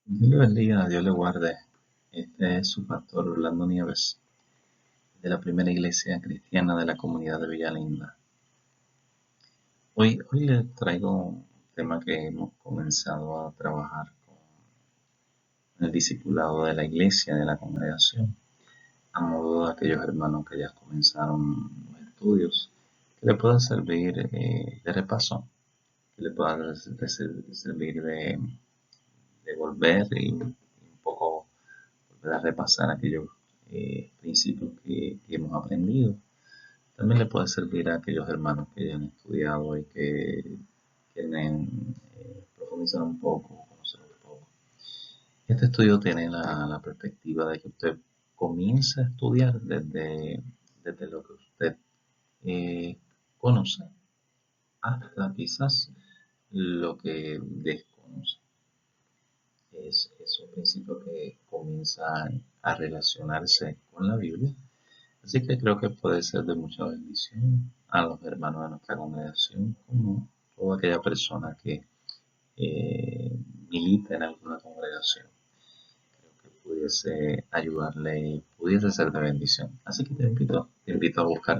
Dios le bendiga, Dios le guarde. Este es su pastor Orlando Nieves, de la primera iglesia cristiana de la comunidad de Villalinda. Hoy les traigo un tema que hemos comenzado a trabajar con el discipulado de la iglesia, de la congregación, a modo de aquellos hermanos que ya comenzaron los estudios, que le puedan servir de repaso, que le puedan servir de volver y un poco volver a repasar aquellos principios que hemos aprendido. También le puede servir a aquellos hermanos que ya han estudiado y que quieren profundizar un poco, conocer un poco. Este estudio tiene la perspectiva de que usted comience a estudiar desde lo que usted eh, conoce hasta quizás lo que desconoce. Es un principio que comienza a relacionarse con la Biblia. Así que creo que puede ser de mucha bendición a los hermanos de nuestra congregación, como toda aquella persona que milita en alguna congregación. Creo que pudiese ayudarle y pudiese ser de bendición. Así que te invito a buscar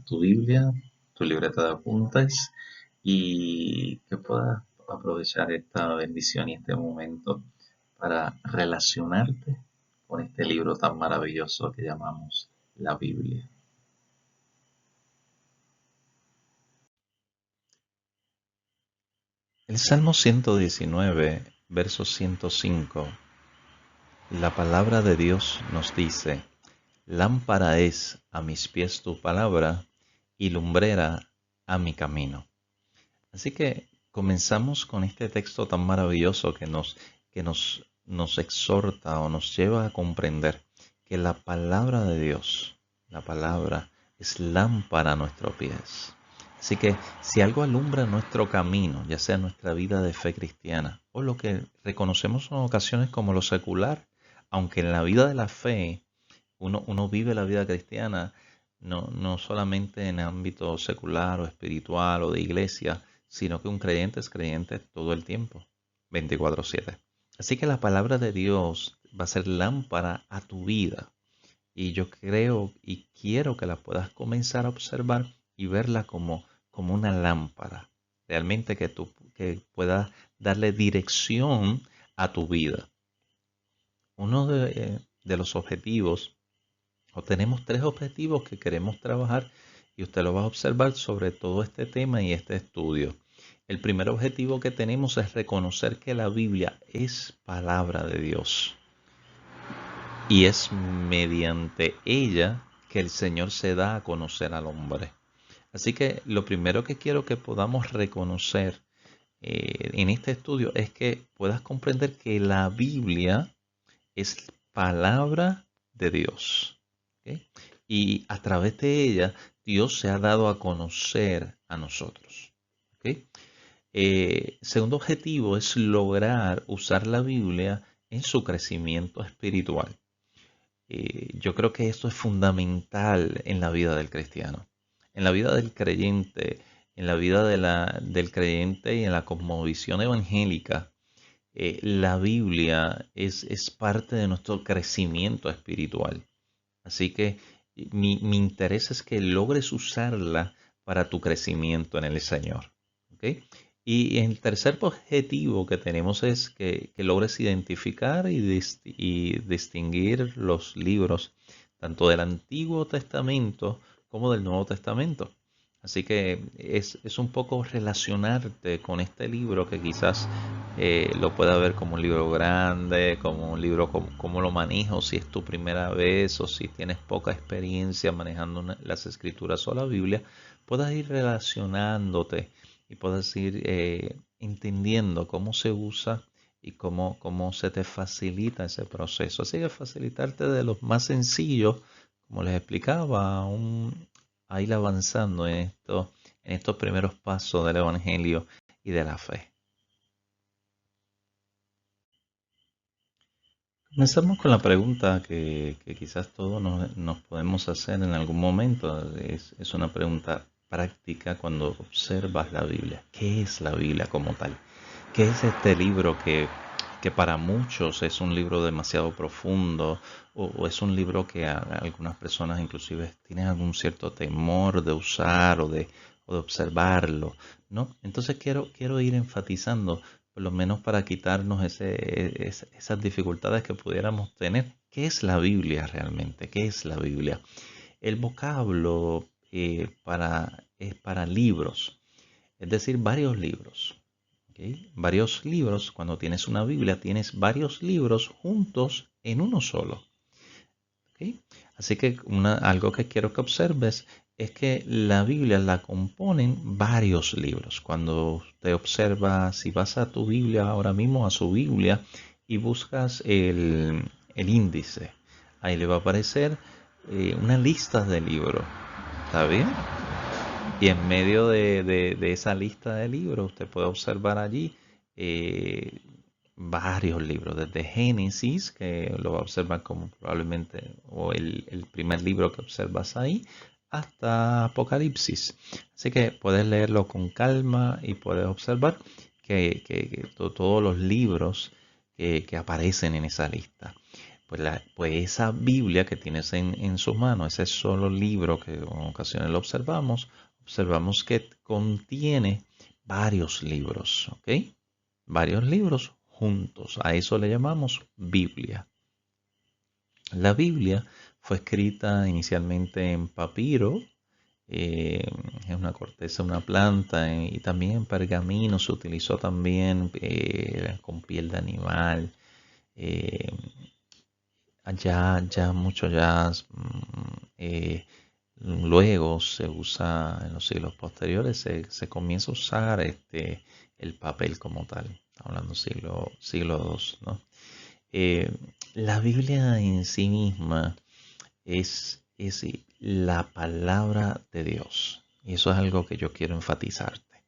tu Biblia, tu libreta de apuntes y que puedas aprovechar esta bendición y este momento para relacionarte con este libro tan maravilloso que llamamos la Biblia. El Salmo 119, verso 105, la palabra de Dios nos dice, lámpara es a mis pies tu palabra y lumbrera a mi camino. Así que comenzamos con este texto tan maravilloso que nos exhorta o nos lleva a comprender que la palabra de Dios, la palabra, es lámpara a nuestros pies. Así que si algo alumbra nuestro camino, ya sea nuestra vida de fe cristiana o lo que reconocemos en ocasiones como lo secular, aunque en la vida de la fe uno vive la vida cristiana no solamente en ámbito secular o espiritual o de iglesia, sino que un creyente es creyente todo el tiempo, 24/7. Así que la palabra de Dios va a ser lámpara a tu vida. Y yo creo y quiero que la puedas comenzar a observar y verla como una lámpara. Realmente que puedas darle dirección a tu vida. Uno de los objetivos, o tenemos tres objetivos que queremos trabajar y usted lo va a observar sobre todo este tema y este estudio. El primer objetivo que tenemos es reconocer que la Biblia es palabra de Dios y es mediante ella que el Señor se da a conocer al hombre. Así que lo primero que quiero que podamos reconocer en este estudio es que puedas comprender que la Biblia es palabra de Dios. ¿Ok? Y a través de ella, Dios se ha dado a conocer a nosotros. ¿Ok? Segundo objetivo es lograr usar la Biblia en su crecimiento espiritual. Yo creo que esto es fundamental en la vida del cristiano, en la vida del creyente, en la vida del creyente y en la cosmovisión evangélica. La Biblia es parte de nuestro crecimiento espiritual. Así que mi interés es que logres usarla para tu crecimiento en el Señor. ¿Ok? Y el tercer objetivo que tenemos es que logres identificar y distinguir los libros tanto del Antiguo Testamento como del Nuevo Testamento. Así que es un poco relacionarte con este libro que quizás lo pueda ver como un libro grande, como un libro como lo manejo, si es tu primera vez o si tienes poca experiencia manejando las escrituras o la Biblia, puedas ir relacionándote y puedas ir entendiendo cómo se usa y cómo se te facilita ese proceso. Así que facilitarte de los más sencillos, como les explicaba, a ir avanzando en estos primeros pasos del Evangelio y de la fe. Comenzamos con la pregunta que quizás todos nos podemos hacer en algún momento. Es una pregunta práctica cuando observas la Biblia. ¿Qué es la Biblia como tal? ¿Qué es este libro que para muchos es un libro demasiado profundo o es un libro que a algunas personas inclusive tienen algún cierto temor de usar o de observarlo, ¿no? Entonces quiero ir enfatizando, por lo menos para quitarnos esas dificultades que pudiéramos tener. ¿Qué es la Biblia realmente? ¿Qué es la Biblia? El vocablo es para libros, es decir, varios libros. ¿Ok? Varios libros, cuando tienes una Biblia, tienes varios libros juntos en uno solo. ¿Ok? Así que algo que quiero que observes es que la Biblia la componen varios libros. Cuando usted observa, si vas a tu Biblia ahora mismo, a su Biblia, y buscas el índice, ahí le va a aparecer una lista de libros. ¿Está bien? Y en medio de esa lista de libros, usted puede observar allí eh, varios libros, desde Génesis, que lo va a observar como probablemente, o el primer libro que observas ahí, hasta Apocalipsis. Así que puedes leerlo con calma y puedes observar todos los libros que aparecen en esa lista. Pues esa Biblia que tienes en sus manos, ese solo libro que en ocasiones lo observamos que contiene varios libros, ¿ok? Varios libros juntos. A eso le llamamos Biblia. La Biblia fue escrita inicialmente en papiro, es una corteza, una planta, y también en pergamino se utilizó también con piel de animal. eh, luego se usa en los siglos posteriores, se comienza a usar el papel como tal. Estamos hablando siglo II, ¿no? Eh, la Biblia en sí misma es la palabra de Dios. Y eso es algo que yo quiero enfatizarte.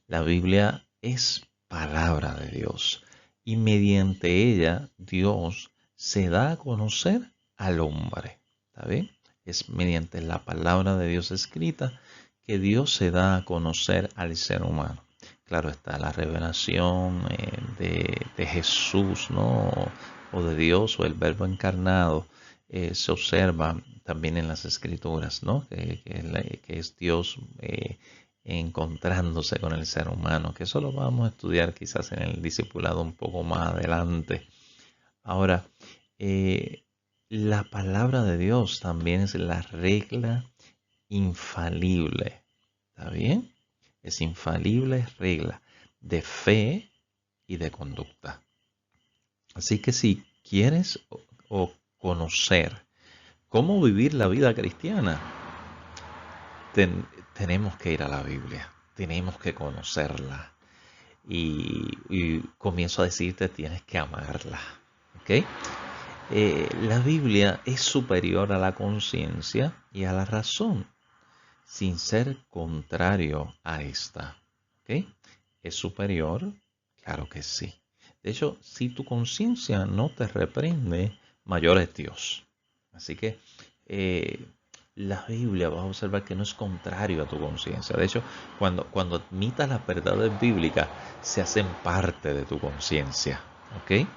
La Biblia es palabra de Dios. Y mediante ella Dios se da a conocer al hombre. ¿Está bien? Es mediante la palabra de Dios escrita que Dios se da a conocer al ser humano. Claro está la revelación de Jesús, ¿no? O de Dios o el Verbo encarnado se observa también en las Escrituras, ¿no? Que es Dios encontrándose con el ser humano, que eso lo vamos a estudiar quizás en el discipulado un poco más adelante. Ahora, la palabra de Dios también es la regla infalible, ¿está bien? Es infalible regla de fe y de conducta. Así que si quieres o conocer cómo vivir la vida cristiana, tenemos que ir a la Biblia, tenemos que conocerla. Y comienzo a decirte, tienes que amarla. ¿Ok? La Biblia es superior a la conciencia y a la razón, sin ser contrario a esta. ¿Ok? ¿Es superior? Claro que sí. De hecho, si tu conciencia no te reprende, mayor es Dios. Así que la Biblia vas a observar que no es contrario a tu conciencia. De hecho, cuando admitas las verdades bíblicas, se hacen parte de tu conciencia. ¿Ok?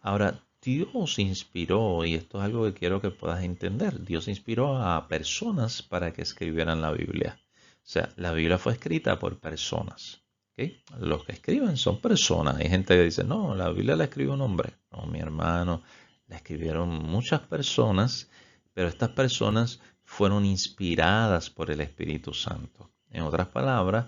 Ahora, Dios inspiró, y esto es algo que quiero que puedas entender, Dios inspiró a personas para que escribieran la Biblia. O sea, la Biblia fue escrita por personas. ¿Okay? Los que escriben son personas. Hay gente que dice, no, la Biblia la escribió un hombre. No, mi hermano, la escribieron muchas personas, pero estas personas fueron inspiradas por el Espíritu Santo. En otras palabras,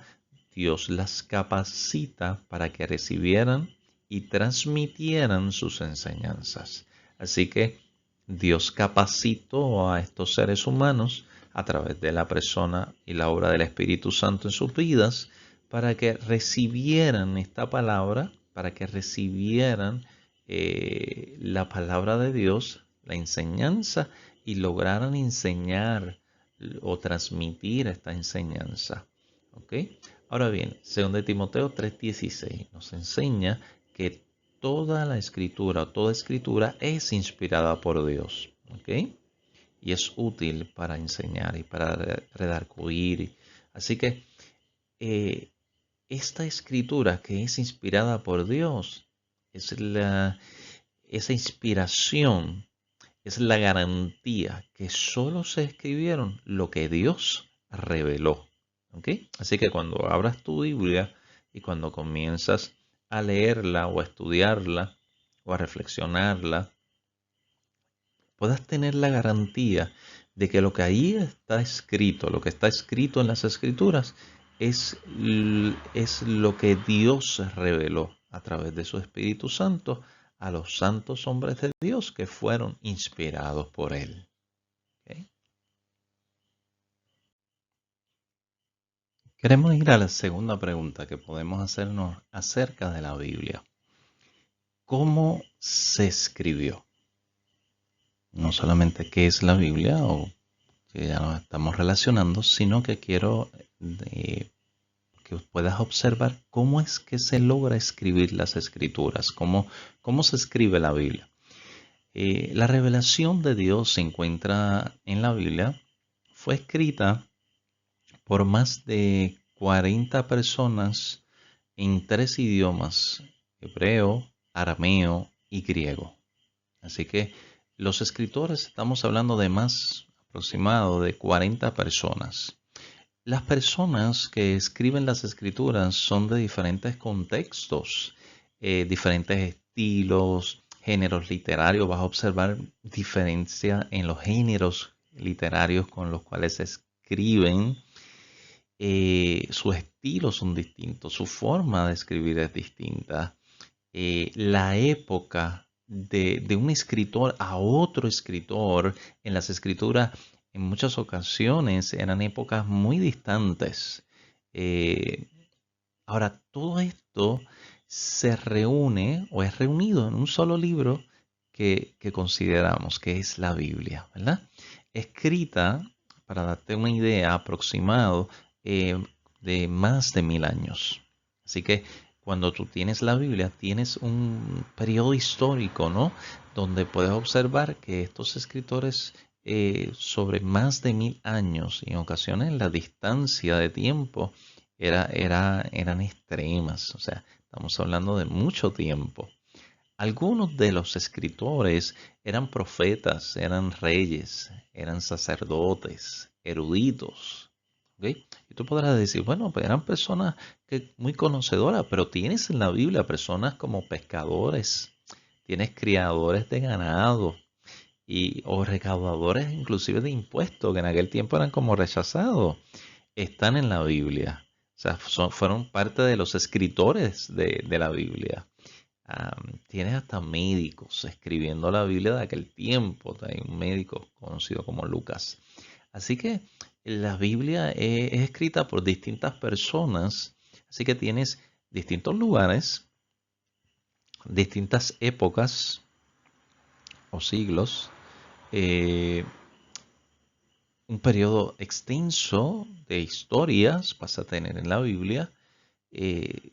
Dios las capacita para que recibieran y transmitieran sus enseñanzas. Así que Dios capacitó a estos seres humanos a través de la persona y la obra del Espíritu Santo en sus vidas para que recibieran esta palabra, para que recibieran la palabra de Dios, la enseñanza, y lograran enseñar o transmitir esta enseñanza. ¿Ok? Ahora bien, 2 Timoteo 3:16 nos enseña que toda escritura es inspirada por Dios. ¿Ok? Y es útil para enseñar y para redarguir. Así que esta escritura que es inspirada por Dios esa inspiración, es la garantía que solo se escribieron lo que Dios reveló. ¿Ok? Así que cuando abras tu Biblia y cuando comienzas a leerla o a estudiarla o a reflexionarla, puedas tener la garantía de que lo que ahí está escrito, lo que está escrito en las Escrituras, es lo que Dios reveló a través de su Espíritu Santo a los santos hombres de Dios que fueron inspirados por Él. ¿Ok? Queremos ir a la segunda pregunta que podemos hacernos acerca de la Biblia. ¿Cómo se escribió? No solamente qué es la Biblia o que ya nos estamos relacionando, sino que quiero que puedas observar cómo es que se logra escribir las escrituras, cómo se escribe la Biblia. La revelación de Dios se encuentra en la Biblia, fue escrita por más de 40 personas en 3 idiomas, hebreo, arameo y griego. Así que los escritores, estamos hablando de más aproximado de 40 personas. Las personas que escriben las escrituras son de diferentes contextos, diferentes estilos, géneros literarios. Vas a observar diferencia en los géneros literarios con los cuales se escriben. Sus estilos son distintos, su forma de escribir es distinta. La época de un escritor a otro escritor en las escrituras en muchas ocasiones eran épocas muy distantes. Eh, Ahora, todo esto se reúne o es reunido en un solo libro que consideramos que es la Biblia, ¿verdad? Escrita, para darte una idea aproximado, de más de 1000 años. Así que cuando tú tienes la Biblia, tienes un periodo histórico, ¿no? Donde puedes observar que estos escritores sobre más de 1000 años, y en ocasiones la distancia de tiempo eran extremas, o sea, estamos hablando de mucho tiempo. Algunos de los escritores eran profetas, eran reyes, eran sacerdotes, eruditos. ¿Ok? Y tú podrás decir, bueno, pues eran personas muy conocedoras, pero tienes en la Biblia personas como pescadores, tienes criadores de ganado o recaudadores inclusive de impuestos, que en aquel tiempo eran como rechazados, están en la Biblia. O sea, fueron parte de los escritores de la Biblia. Tienes hasta médicos escribiendo la Biblia de aquel tiempo. Hay un médico conocido como Lucas. Así que la Biblia es escrita por distintas personas. Así que tienes distintos lugares, distintas épocas o siglos, eh, un periodo extenso de historias vas a tener en la Biblia,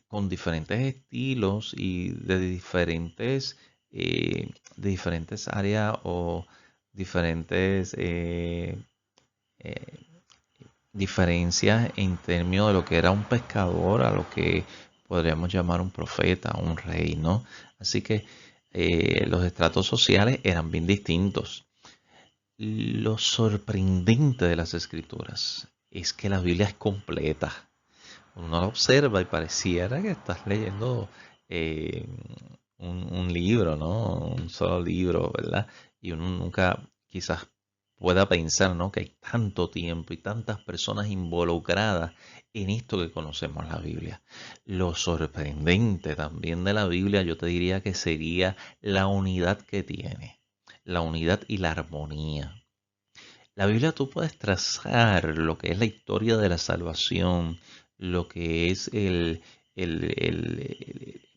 con diferentes estilos y de diferentes áreas o diferentes eh, diferencias en términos de lo que era un pescador a lo que podríamos llamar un profeta, un rey, ¿no? Así que los estratos sociales eran bien distintos. Lo sorprendente de las escrituras es que la Biblia es completa. Uno la observa y pareciera que estás leyendo eh, un libro, ¿no? Un solo libro, ¿verdad? Y uno nunca quizás pueda pensar, ¿no? Que hay tanto tiempo y tantas personas involucradas en esto que conocemos la Biblia. Lo sorprendente también de la Biblia, yo te diría que sería la unidad que tiene, la unidad y la armonía. La Biblia tú puedes trazar lo que es la historia de la salvación, lo que es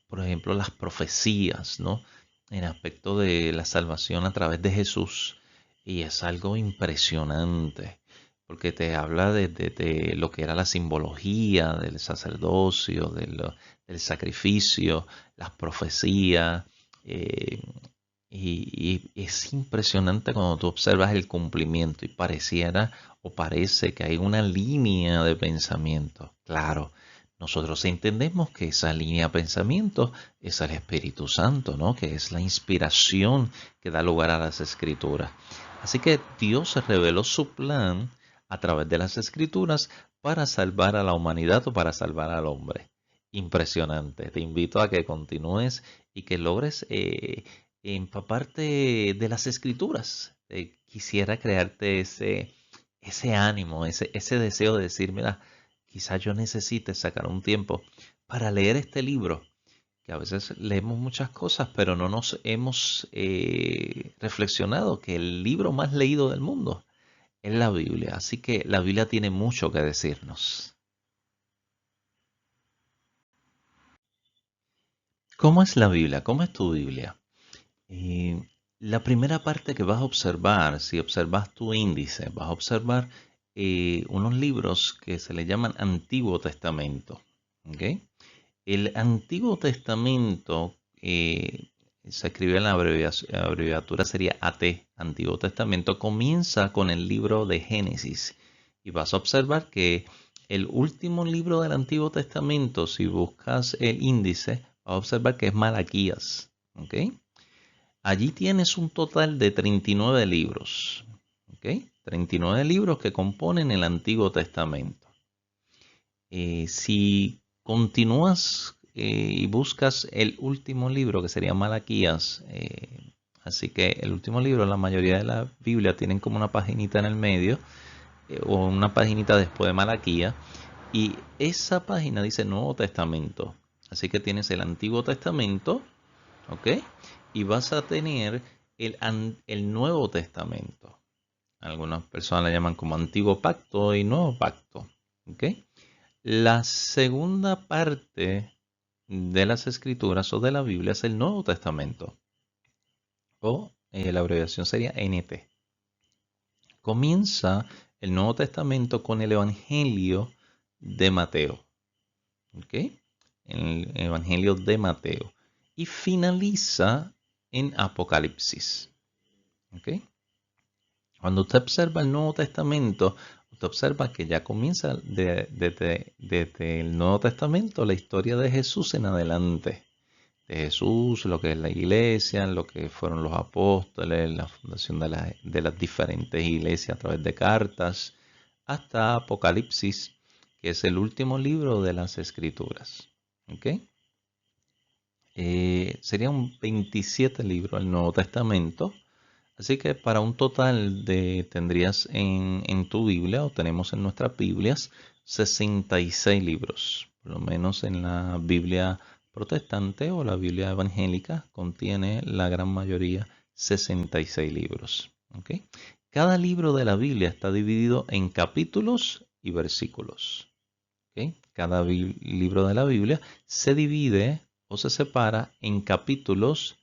por ejemplo, las profecías, ¿no? En aspecto de la salvación a través de Jesús. Y es algo impresionante, porque te habla de lo que era la simbología del sacerdocio, del sacrificio, las profecías. eh, y es impresionante cuando tú observas el cumplimiento y pareciera o parece que hay una línea de pensamiento. Claro, nosotros entendemos que esa línea de pensamiento es el Espíritu Santo, ¿no? Que es la inspiración que da lugar a las Escrituras. Así que Dios reveló su plan a través de las Escrituras para salvar a la humanidad o para salvar al hombre. Impresionante. Te invito a que continúes y que logres empaparte de las Escrituras. Quisiera crearte ese ánimo, ese deseo de decir, mira, quizás yo necesite sacar un tiempo para leer este libro, que a veces leemos muchas cosas, pero no nos hemos reflexionado que el libro más leído del mundo es la Biblia. Así que la Biblia tiene mucho que decirnos. ¿Cómo es la Biblia? ¿Cómo es tu Biblia? Eh, la primera parte que vas a observar, si observas tu índice, vas a observar unos libros que se le llaman Antiguo Testamento. ¿Ok? El Antiguo Testamento se escribe en la abreviatura sería AT, Antiguo Testamento, comienza con el libro de Génesis. Y vas a observar que el último libro del Antiguo Testamento, si buscas el índice, vas a observar que es Malaquías. ¿Ok? Allí tienes un total de 39 libros. ¿Ok? 39 libros que componen el Antiguo Testamento. Si continúas y buscas el último libro, que sería Malaquías, así que el último libro, la mayoría de la Biblia tienen como una paginita en el medio, o una paginita después de Malaquías, y esa página dice Nuevo Testamento. Así que tienes el Antiguo Testamento, ¿ok? Y vas a tener el Nuevo Testamento. Algunas personas le llaman como Antiguo Pacto y Nuevo Pacto, ¿ok? La segunda parte de las Escrituras o de la Biblia es el Nuevo Testamento, o la abreviación sería NT. Comienza el Nuevo Testamento con el Evangelio de Mateo, ¿ok? El Evangelio de Mateo. Y finaliza en Apocalipsis, ¿ok? Cuando usted observa el Nuevo Testamento, usted observa que ya comienza desde el Nuevo Testamento la historia de Jesús en adelante. De Jesús, lo que es la iglesia, lo que fueron los apóstoles, la fundación de las diferentes iglesias a través de cartas, hasta Apocalipsis, que es el último libro de las Escrituras. ¿Ok? Serían 27 libros el Nuevo Testamento. Así que para un total tendrías en tu Biblia, o tenemos en nuestras Biblias, 66 libros. Por lo menos en la Biblia protestante o la Biblia evangélica contiene la gran mayoría 66 libros. ¿Ok? Cada libro de la Biblia está dividido en capítulos y versículos. ¿Ok? Cada libro de la Biblia se divide o se separa en capítulos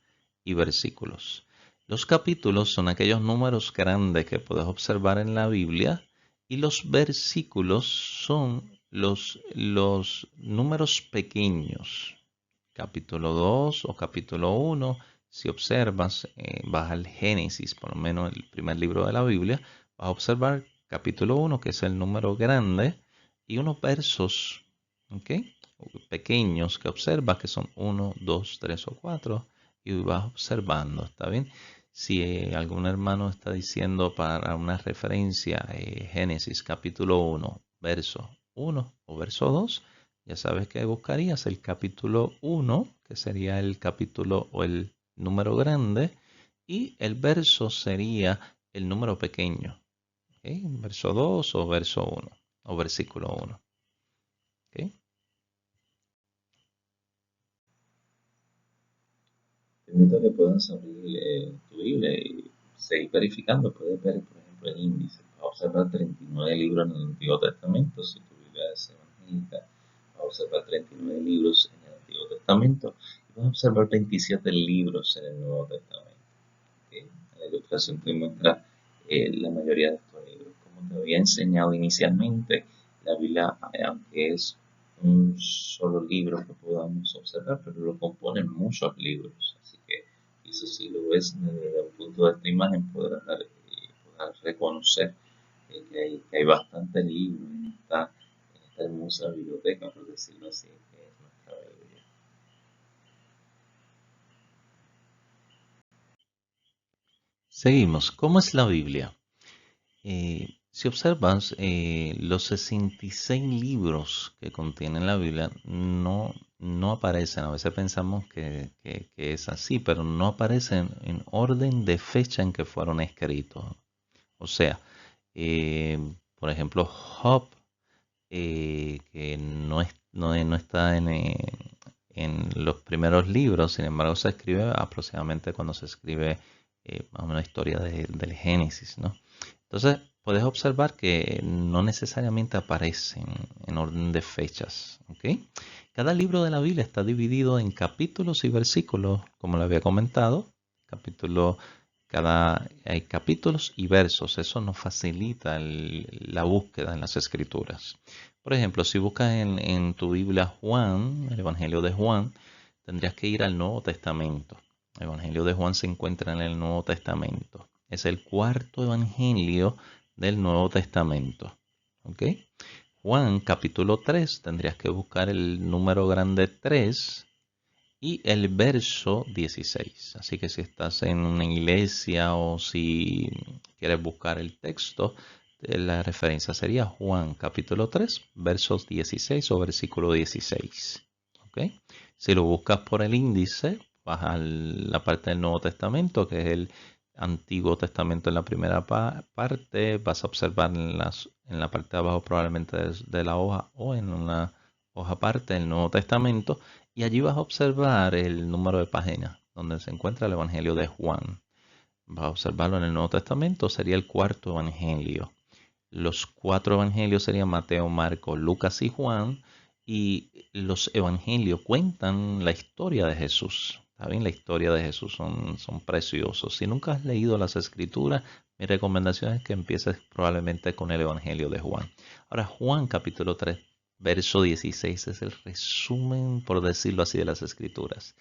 y versículos. Los capítulos son aquellos números grandes que puedes observar en la Biblia, y los versículos son los números pequeños. Capítulo 2 o capítulo 1, si observas, vas al Génesis, por lo menos el primer libro de la Biblia, vas a observar capítulo 1, que es el número grande, y unos versos, ¿ok?, pequeños que observas, que son 1, 2, 3 o 4, y vas observando, ¿está bien? Si algún hermano está diciendo para una referencia, Génesis capítulo 1, verso 1 o verso 2, ya sabes que buscarías el capítulo 1, que sería el capítulo o el número grande, y el verso sería el número pequeño. ¿Okay? Verso 2 o verso 1 o versículo 1. ¿Okay? Te invito a que puedas abrir tu Biblia y seguir verificando. Puedes ver, por ejemplo, el índice. Vas a observar 39 libros en el Antiguo Testamento, si tu Biblia es evangélica. Vas a observar 39 libros en el Antiguo Testamento y vas a observar 27 libros en el Nuevo Testamento. ¿Okay? La ilustración te muestra la mayoría de estos libros. Como te había enseñado inicialmente, la Biblia, aunque es un solo libro que podamos observar, pero lo componen muchos libros. Así que eso, si lo ves desde un punto de esta imagen, podrás reconocer que hay bastantes libros en esta hermosa biblioteca, por decirlo así, que es nuestra Biblia. Seguimos. ¿Cómo es la Biblia? Si observas, los 66 libros que contienen la Biblia no aparecen. A veces pensamos que es así, pero no aparecen en orden de fecha en que fueron escritos. O sea, eh, por ejemplo, Job, que no está en los primeros libros, sin embargo se escribe aproximadamente cuando se escribe más o menos la historia del Génesis, ¿no? Entonces, puedes observar que no necesariamente aparecen en orden de fechas, ¿ok? Cada libro de la Biblia está dividido en capítulos y versículos, como lo había comentado. Capítulo, hay capítulos y versos. Eso nos facilita la búsqueda en las escrituras. Por ejemplo, si buscas en tu Biblia Juan, el Evangelio de Juan, tendrías que ir al Nuevo Testamento. El Evangelio de Juan se encuentra en el Nuevo Testamento. Es el cuarto evangelio del Nuevo Testamento. ¿Ok? Juan capítulo 3, tendrías que buscar el número grande 3 y el verso 16. Así que si estás en una iglesia o si quieres buscar el texto, la referencia sería Juan capítulo 3, versos 16 o versículo 16. ¿Ok? Si lo buscas por el índice, vas a la parte del Nuevo Testamento, que es el Antiguo Testamento en la primera parte, vas a observar en la parte de abajo probablemente de la hoja o en una hoja aparte del Nuevo Testamento, y allí vas a observar el número de páginas donde se encuentra el Evangelio de Juan. Vas a observarlo en el Nuevo Testamento, sería el cuarto Evangelio. Los cuatro Evangelios serían Mateo, Marcos, Lucas y Juan, y los Evangelios cuentan la historia de Jesús. ¿Está bien? La historia de Jesús son preciosos. Si nunca has leído las Escrituras, mi recomendación es que empieces probablemente con el Evangelio de Juan. Ahora, Juan capítulo 3, verso 16 es el resumen, por decirlo así, de las Escrituras.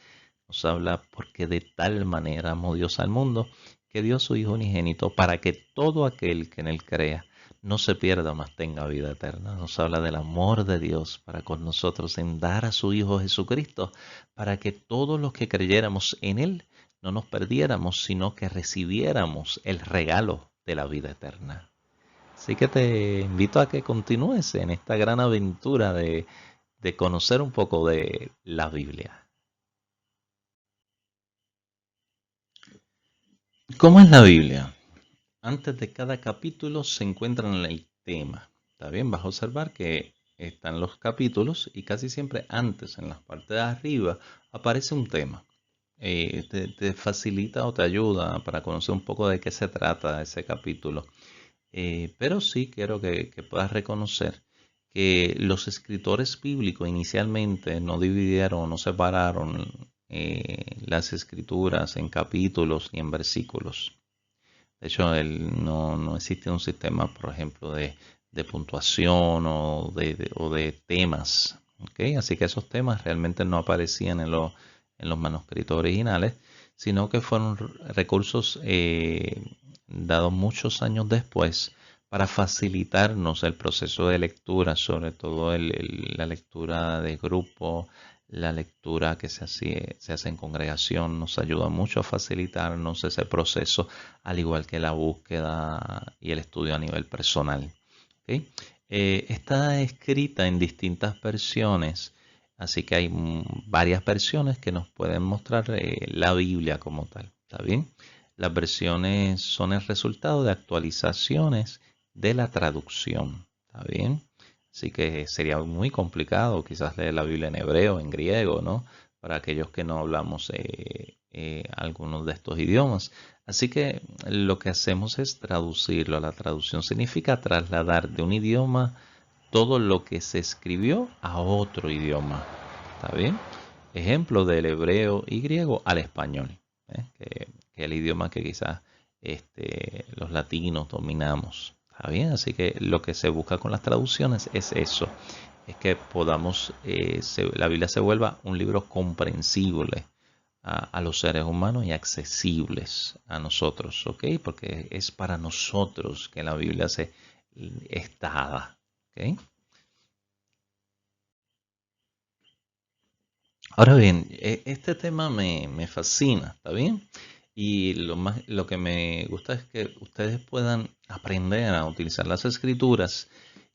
Nos habla porque de tal manera amó Dios al mundo que dio a su Hijo unigénito para que todo aquel que en él crea no se pierda, mas tenga vida eterna. Nos habla del amor de Dios para con nosotros en dar a su Hijo Jesucristo para que todos los que creyéramos en él no nos perdiéramos, sino que recibiéramos el regalo de la vida eterna. Así que te invito a que continúes en esta gran aventura de conocer un poco de la Biblia. ¿Cómo es la Biblia? Antes de cada capítulo se encuentra el tema. ¿Está bien? Vas a observar que están los capítulos y casi siempre antes, en las partes de arriba, aparece un tema. Te facilita o te ayuda para conocer un poco de qué se trata ese capítulo. Pero sí quiero que puedas reconocer que los escritores bíblicos inicialmente no dividieron, no separaron las escrituras en capítulos y en versículos. De hecho, no existe un sistema, por ejemplo, de puntuación o de temas. ¿Ok? Así que esos temas realmente no aparecían en los manuscritos originales, sino que fueron recursos dados muchos años después para facilitarnos el proceso de lectura, sobre todo la lectura de grupo, la lectura que se hace en congregación, nos ayuda mucho a facilitarnos ese proceso, al igual que la búsqueda y el estudio a nivel personal. ¿Ok? Está escrita en distintas versiones, así que hay varias versiones que nos pueden mostrar la Biblia como tal. ¿Está bien? Las versiones son el resultado de actualizaciones de la traducción. ¿Está bien? Así que sería muy complicado quizás leer la Biblia en hebreo, en griego, ¿no? Para aquellos que no hablamos algunos de estos idiomas. Así que lo que hacemos es traducirlo. La traducción significa trasladar de un idioma todo lo que se escribió a otro idioma. ¿Está bien? Ejemplo del hebreo y griego al español, que es el idioma que quizás los latinos dominamos. ¿Está bien? Así que lo que se busca con las traducciones es eso, es que podamos, la Biblia se vuelva un libro comprensible a los seres humanos y accesibles a nosotros, ¿ok? Porque es para nosotros que la Biblia está dada, ¿ok? Ahora bien, este tema me fascina, ¿está bien? Y lo que me gusta es que ustedes puedan aprender a utilizar las escrituras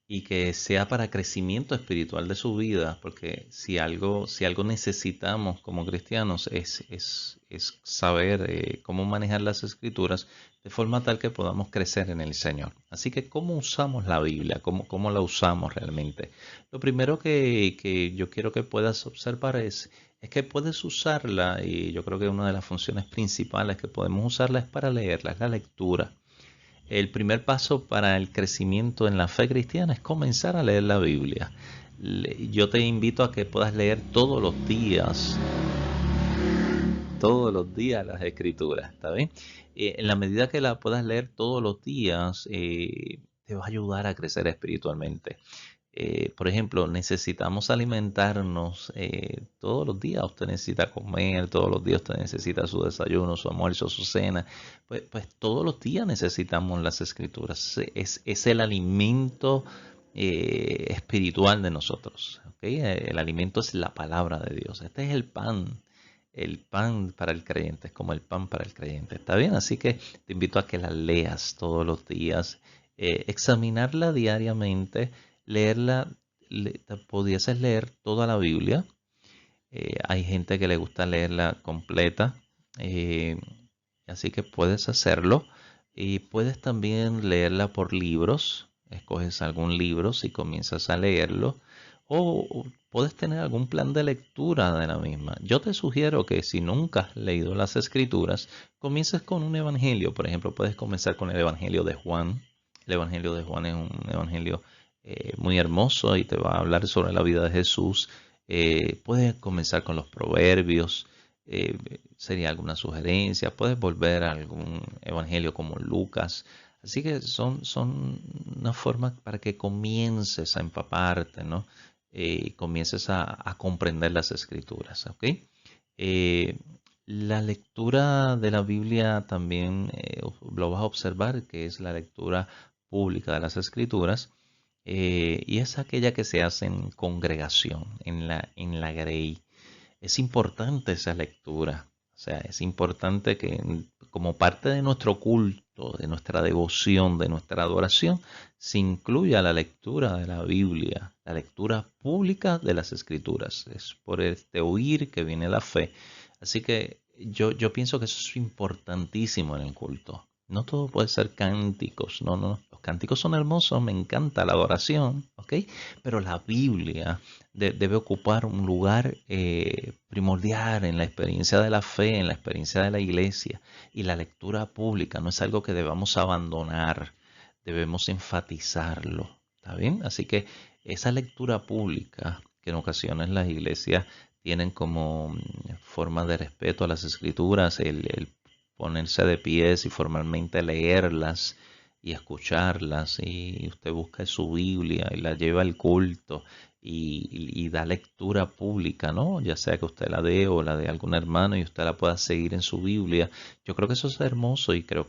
y que sea para crecimiento espiritual de su vida, porque si algo necesitamos como cristianos es saber cómo manejar las escrituras de forma tal que podamos crecer en el Señor. Así que, ¿cómo usamos la Biblia? ¿Cómo la usamos realmente? Lo primero que yo quiero que puedas observar es que puedes usarla, y yo creo que una de las funciones principales que podemos usarla es para leerla, es la lectura. El primer paso para el crecimiento en la fe cristiana es comenzar a leer la Biblia. Yo te invito a que puedas leer todos los días las escrituras, ¿está bien? En la medida que la puedas leer todos los días, te va a ayudar a crecer espiritualmente. Por ejemplo, necesitamos alimentarnos todos los días. Usted necesita comer, todos los días usted necesita su desayuno, su almuerzo, su cena. Pues todos los días necesitamos las escrituras. Es el alimento espiritual de nosotros. ¿Ok? El alimento es la palabra de Dios. Este es el pan para el creyente, es como el pan para el creyente. ¿Está bien? Así que te invito a que la leas todos los días, examinarla diariamente, leerla. Pudieses leer toda la Biblia. Hay gente que le gusta leerla completa, eh, así que puedes hacerlo. Y puedes también leerla por libros. Escoges algún libro si comienzas a leerlo. O puedes tener algún plan de lectura de la misma. Yo te sugiero que si nunca has leído las escrituras, comiences con un evangelio. Por ejemplo, puedes comenzar con el evangelio de Juan. El evangelio de Juan es un evangelio muy hermoso y te va a hablar sobre la vida de Jesús. Puedes comenzar con los proverbios, sería alguna sugerencia. Puedes volver a algún evangelio como Lucas. Así que son una forma para que comiences a empaparte, ¿no? Y comiences a comprender las escrituras, ¿ok? Eh, la lectura de la Biblia también lo vas a observar, que es la lectura pública de las escrituras, y es aquella que se hace en congregación, en la grey. Es importante esa lectura, o sea, es importante que como parte de nuestro culto, de nuestra devoción, de nuestra adoración, se incluya la lectura de la Biblia, la lectura pública de las Escrituras. Es por este oír que viene la fe. Así que yo pienso que eso es importantísimo en el culto. No todo puede ser cánticos, no, no. Los cánticos son hermosos, me encanta la adoración, ¿ok? Pero la Biblia debe ocupar un lugar primordial en la experiencia de la fe, en la experiencia de la iglesia. Y la lectura pública no es algo que debamos abandonar, debemos enfatizarlo. ¿Está bien? Así que esa lectura pública, que en ocasiones las iglesias tienen como forma de respeto a las escrituras, el ponerse de pies y formalmente leerlas y escucharlas, y usted busca su Biblia y la lleva al culto y da lectura pública, ¿no? Ya sea que usted la dé o la de algún hermano y usted la pueda seguir en su Biblia. Yo creo que eso es hermoso y creo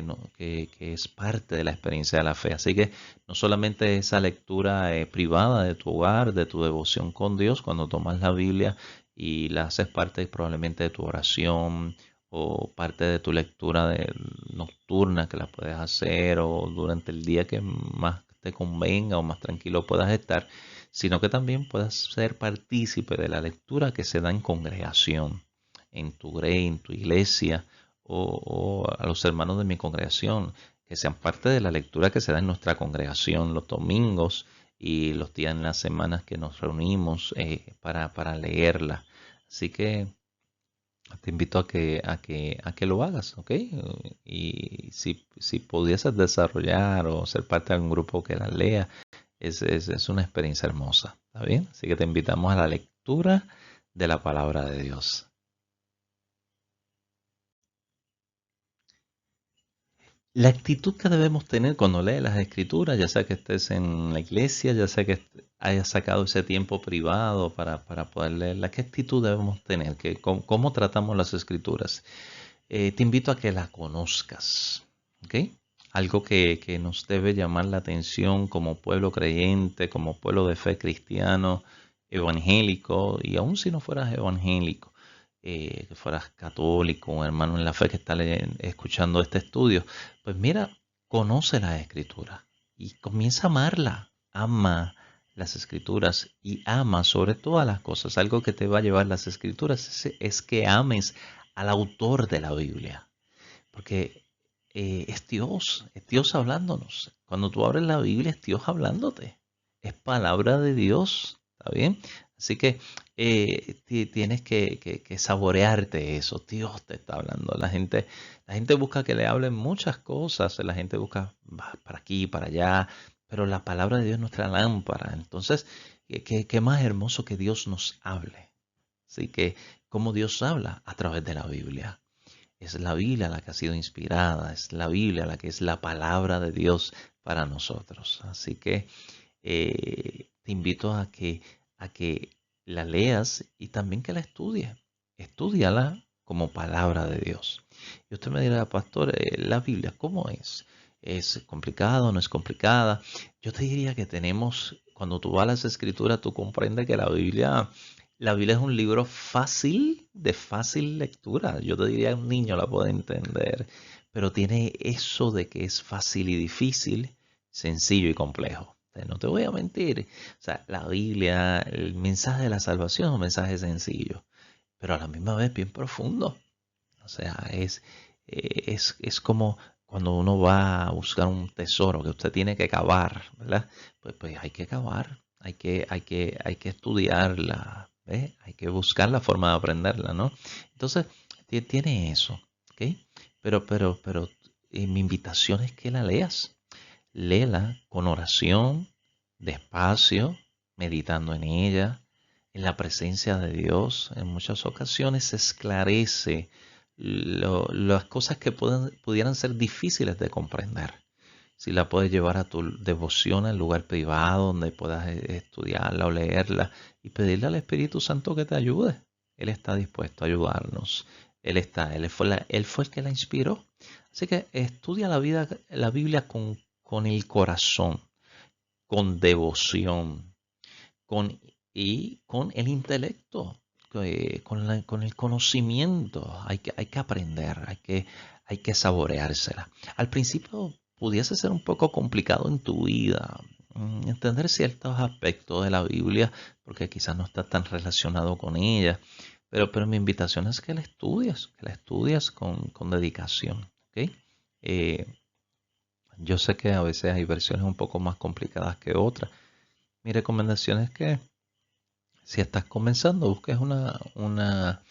no, que es parte de la experiencia de la fe. Así que no solamente esa lectura privada de tu hogar, de tu devoción con Dios, cuando tomas la Biblia y la haces parte probablemente de tu oración o parte de tu lectura nocturna que la puedes hacer o durante el día que más te convenga o más tranquilo puedas estar, sino que también puedas ser partícipe de la lectura que se da en congregación, en tu grey, en tu iglesia, o a los hermanos de mi congregación, que sean parte de la lectura que se da en nuestra congregación los domingos y los días en las semanas que nos reunimos para leerla. Así que te invito a que lo hagas, ¿ok? Y si pudieses desarrollar o ser parte de algún grupo que la lea, es una experiencia hermosa, ¿está bien? Así que te invitamos a la lectura de la palabra de Dios. La actitud que debemos tener cuando lees las escrituras, ya sea que estés en la iglesia, ya sea que hayas sacado ese tiempo privado para poder leerla, ¿qué actitud debemos tener? ¿Cómo tratamos las escrituras? Te invito a que la conozcas, ¿ok? Algo que nos debe llamar la atención como pueblo creyente, como pueblo de fe cristiano, evangélico, y aun si no fueras evangélico, que fueras católico, un hermano en la fe que está escuchando este estudio, pues mira, conoce la Escritura y comienza a amarla. Ama las Escrituras y ama sobre todas las cosas. Algo que te va a llevar las Escrituras es que ames al autor de la Biblia, porque es Dios hablándonos. Cuando tú abres la Biblia es Dios hablándote, es palabra de Dios, ¿está bien? Así que tienes que saborearte eso. Dios te está hablando. La gente busca que le hablen muchas cosas. La gente busca para aquí, para allá. Pero la palabra de Dios es nuestra lámpara. Entonces, qué más hermoso que Dios nos hable. Así que, ¿cómo Dios habla? A través de la Biblia. Es la Biblia la que ha sido inspirada. Es la Biblia la que es la palabra de Dios para nosotros. Así que te invito a que la leas y también que la estudies. Estúdiala como palabra de Dios. Y usted me dirá, pastor, la Biblia, ¿cómo es? ¿Es complicada o no es complicada? Yo te diría que cuando tú vas a las escrituras, tú comprendes que la Biblia es un libro fácil, de fácil lectura. Yo te diría que un niño la puede entender, pero tiene eso de que es fácil y difícil, sencillo y complejo. No te voy a mentir. O sea, la Biblia, el mensaje de la salvación es un mensaje sencillo, pero a la misma vez bien profundo. O sea, es como cuando uno va a buscar un tesoro que usted tiene que cavar, ¿verdad? Pues hay que cavar, hay que estudiarla, ¿ves? Hay que buscar la forma de aprenderla, ¿no? Entonces, tiene eso, ¿ok? Pero mi invitación es que la leas. Léela con oración, despacio, meditando en ella, en la presencia de Dios. En muchas ocasiones se esclarece las cosas que pudieran ser difíciles de comprender. Si la puedes llevar a tu devoción al lugar privado donde puedas estudiarla o leerla y pedirle al Espíritu Santo que te ayude. Él está dispuesto a ayudarnos. Él fue el que la inspiró. Así que estudia la Biblia con el corazón, con devoción, con, y con el intelecto, con el conocimiento. Hay que aprender, hay que saboreársela. Al principio pudiese ser un poco complicado en tu vida entender ciertos aspectos de la Biblia, porque quizás no estás tan relacionado con ella. Pero mi invitación es que la estudies con dedicación. ¿Ok? Eh, yo sé que a veces hay versiones un poco más complicadas que otras. Mi recomendación es que si estás comenzando, busques una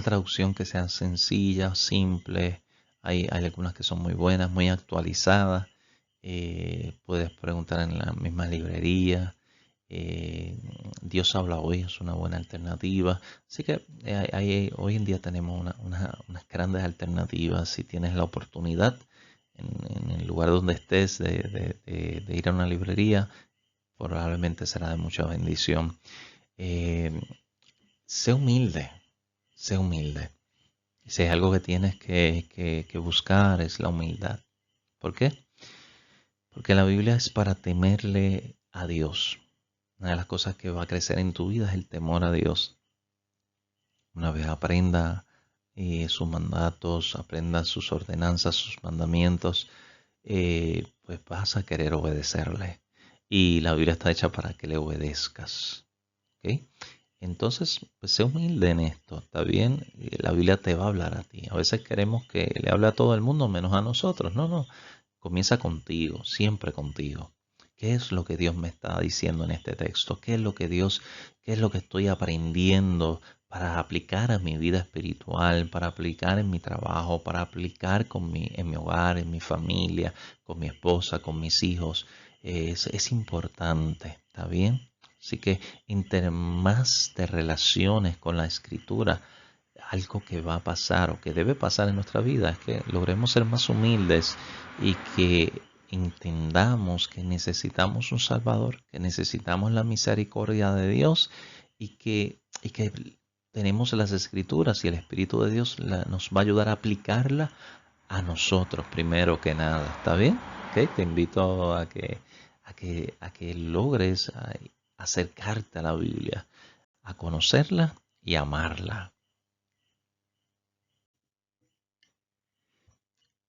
traducción que sea sencilla, simple. Hay algunas que son muy buenas, muy actualizadas. Puedes preguntar en la misma librería. Eh, Dios habla hoy es una buena alternativa. Así que hoy en día tenemos unas grandes alternativas. Si tienes la oportunidad en el lugar donde estés de ir a una librería, probablemente será de mucha bendición. Eh, sé humilde, sé humilde. Si hay algo que tienes que buscar es la humildad. ¿Por qué? Porque la Biblia es para temerle a Dios. Una de las cosas que va a crecer en tu vida es el temor a Dios. Una vez aprenda sus mandatos, aprenda sus ordenanzas, sus mandamientos, pues vas a querer obedecerle. Y la Biblia está hecha para que le obedezcas. ¿Ok? Entonces, pues sé humilde en esto, ¿está bien? La Biblia te va a hablar a ti. A veces queremos que le hable a todo el mundo menos a nosotros. No, no. Comienza contigo, siempre contigo. ¿Qué es lo que Dios me está diciendo en este texto? Qué es lo que estoy aprendiendo para aplicar a mi vida espiritual, para aplicar en mi trabajo, para aplicar en mi hogar, en mi familia, con mi esposa, con mis hijos? Es importante, ¿está bien? Así que entre más te relaciones con la escritura, algo que va a pasar o que debe pasar en nuestra vida es que logremos ser más humildes y que entendamos que necesitamos un Salvador, que necesitamos la misericordia de Dios y que tenemos las escrituras y el Espíritu de Dios nos va a ayudar a aplicarla a nosotros primero que nada. ¿Está bien? ¿Ok? Te invito a que logres acercarte a la Biblia, a conocerla y amarla.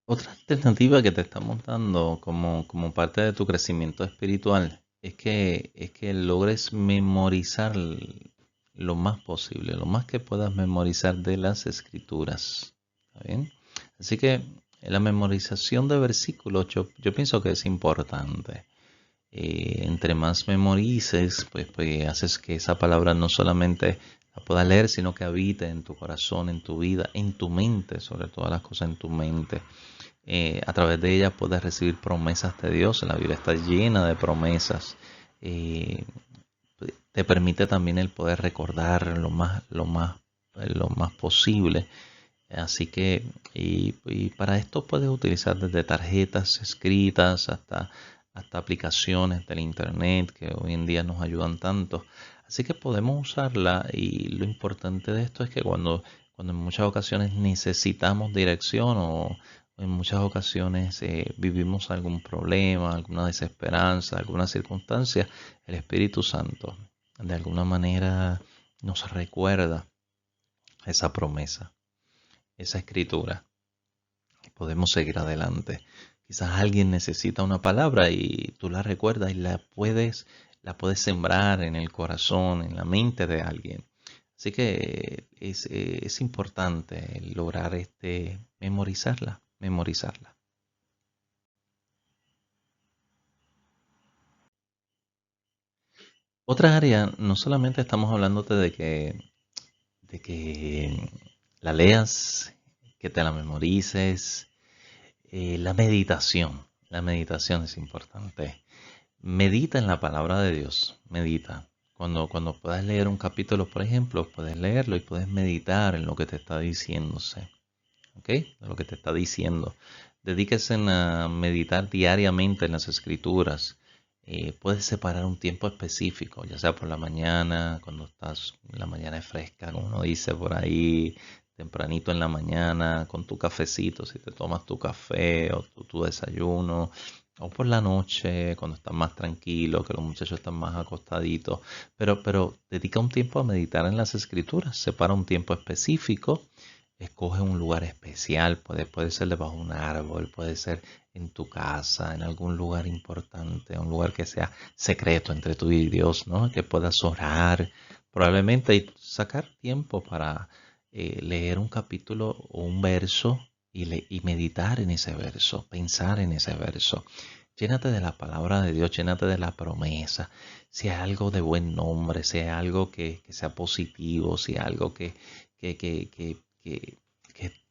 Otra alternativa que te estamos dando como parte de tu crecimiento espiritual es que logres memorizar lo más posible, lo más que puedas memorizar de las escrituras. ¿Está bien? Así que la memorización de versículos yo pienso que es importante. Entre más memorices, pues haces que esa palabra no solamente la puedas leer, sino que habite en tu corazón, en tu vida, en tu mente, sobre todas las cosas en tu mente. A través de ella puedes recibir promesas de Dios. La Biblia está llena de promesas. Eh, Te permite también el poder recordar lo más posible. Así que, y para esto puedes utilizar desde tarjetas escritas hasta aplicaciones del internet que hoy en día nos ayudan tanto. Así que podemos usarla, y lo importante de esto es que cuando en muchas ocasiones necesitamos dirección, o en muchas ocasiones vivimos algún problema, alguna desesperanza, alguna circunstancia, el Espíritu Santo de alguna manera nos recuerda esa promesa, esa escritura. Podemos seguir adelante. Quizás alguien necesita una palabra y tú la recuerdas y la puedes sembrar en el corazón, en la mente de alguien. Así que es importante lograr memorizarla. Otra área, no solamente estamos hablándote de que la leas, que te la memorices. La meditación. La meditación es importante. Medita en la palabra de Dios. Medita. Cuando puedas leer un capítulo, por ejemplo, puedes leerlo y puedes meditar en lo que te está diciéndose. ¿Ok? En lo que te está diciendo. Dedíquese a meditar diariamente en las escrituras. Puedes separar un tiempo específico, ya sea por la mañana, cuando la mañana es fresca, como uno dice por ahí, tempranito en la mañana, con tu cafecito, si te tomas tu café o tu desayuno, o por la noche, cuando estás más tranquilo, que los muchachos están más acostaditos, pero dedica un tiempo a meditar en las escrituras, separa un tiempo específico. Escoge un lugar especial, puede ser debajo de un árbol, puede ser en tu casa, en algún lugar importante, un lugar que sea secreto entre tú y Dios, ¿no? Que puedas orar, probablemente, y sacar tiempo para leer un capítulo o un verso y meditar en ese verso, pensar en ese verso. Llénate de la palabra de Dios, llénate de la promesa. Si hay algo de buen nombre, si hay algo que sea positivo, si hay algo que, que, que, que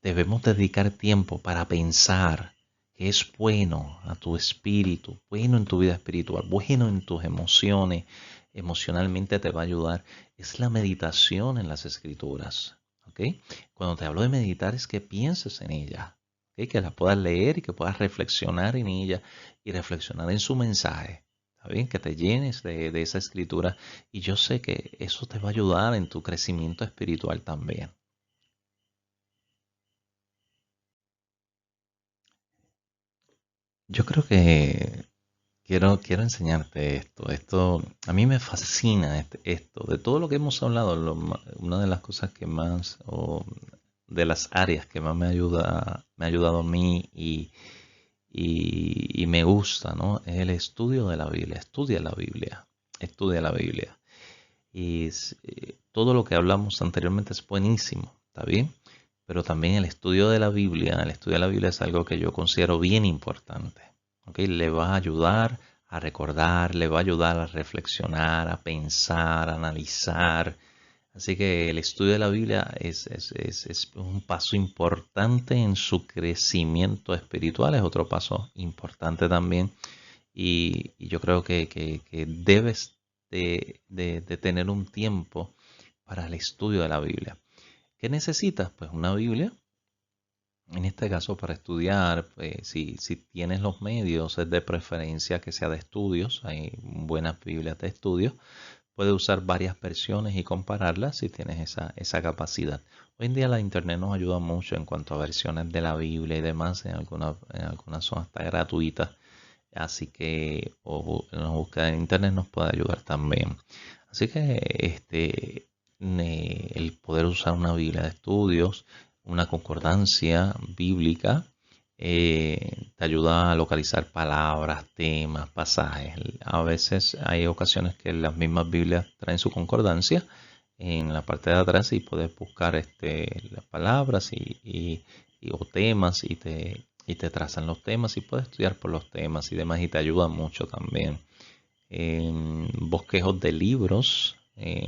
debemos dedicar tiempo para pensar que es bueno a tu espíritu, bueno en tu vida espiritual, bueno en tus emociones, emocionalmente te va a ayudar, es la meditación en las escrituras. ¿Ok? Cuando te hablo de meditar es que pienses en ella, ¿ok? Que la puedas leer y que puedas reflexionar en ella y reflexionar en su mensaje. ¿Está bien? Que te llenes de esa escritura, y yo sé que eso te va a ayudar en tu crecimiento espiritual también. Yo creo que quiero enseñarte esto. Esto a mí me fascina, esto. De todo lo que hemos hablado, una de las cosas que más, o de las áreas que más me ha ayudado a mí, y me gusta, ¿no? Es el estudio de la Biblia. Estudia la Biblia. Estudia la Biblia. Y todo lo que hablamos anteriormente es buenísimo, ¿está bien? Pero también el estudio de la Biblia es algo que yo considero bien importante. ¿Ok? Le va a ayudar a recordar, le va a ayudar a reflexionar, a pensar, a analizar. Así que el estudio de la Biblia es un paso importante en su crecimiento espiritual, es otro paso importante también. Y yo creo que debes de tener un tiempo para el estudio de la Biblia. ¿Qué necesitas? Pues una Biblia. En este caso, para estudiar, pues, si tienes los medios, es de preferencia que sea de estudios. Hay buenas Biblias de estudios. Puedes usar varias versiones y compararlas si tienes esa capacidad. Hoy en día la internet nos ayuda mucho en cuanto a versiones de la Biblia y demás. En algunas son hasta gratuitas. Así que en la búsqueda en internet nos puede ayudar también. Así que el poder usar una Biblia de estudios, una concordancia bíblica, te ayuda a localizar palabras, temas, pasajes. A veces hay ocasiones que las mismas Biblias traen su concordancia en la parte de atrás y puedes buscar las palabras o temas y te trazan los temas y puedes estudiar por los temas y demás y te ayuda mucho también. Bosquejos de libros,